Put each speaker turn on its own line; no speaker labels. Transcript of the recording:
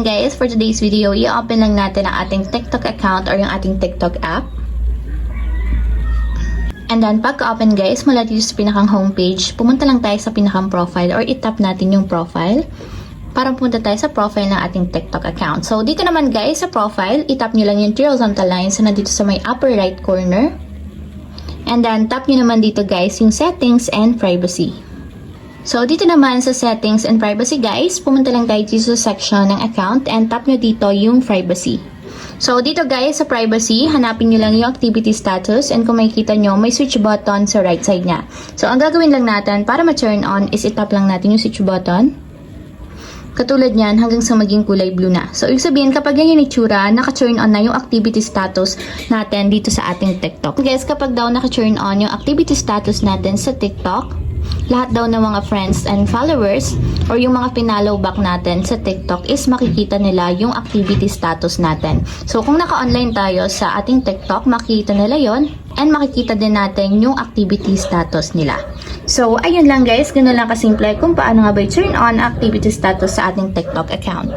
natin guys, for today's video, i-open lang natin ang ating TikTok account or yung ating TikTok app. And then, pagka-open guys, mula dito sa pinakang homepage, pumunta lang tayo sa pinakang profile or itap natin yung profile para pumunta tayo sa profile ng ating TikTok account. So, dito naman guys, sa profile, itap nyo lang yung three horizontal lines na dito sa may upper right corner. And then, tap nyo naman dito guys, yung settings and privacy. So, dito naman sa settings and privacy guys, pumunta lang tayo dito sa section ng account and tap nyo dito yung privacy. So, dito guys sa privacy, hanapin nyo lang yung activity status and kung makikita nyo, may switch button sa right side niya. So, ang gagawin lang natin para ma-turn on is itap lang natin yung switch button. Katulad niyan hanggang sa maging kulay blue na. So, ibig sabihin kapag yan yung itsura, naka-turn on na yung activity status natin dito sa ating TikTok. Guys, kapag daw naka-turn on yung activity status natin sa TikTok, lahat daw ng mga friends and followers or yung mga pinollow back natin sa TikTok is makikita nila yung activity status natin. So, kung naka-online tayo sa ating TikTok, makikita nila yon and makikita din natin yung activity status nila. So, ayun lang guys, ganoon lang kasimple kung paano nga ba i-turn on activity status sa ating TikTok account.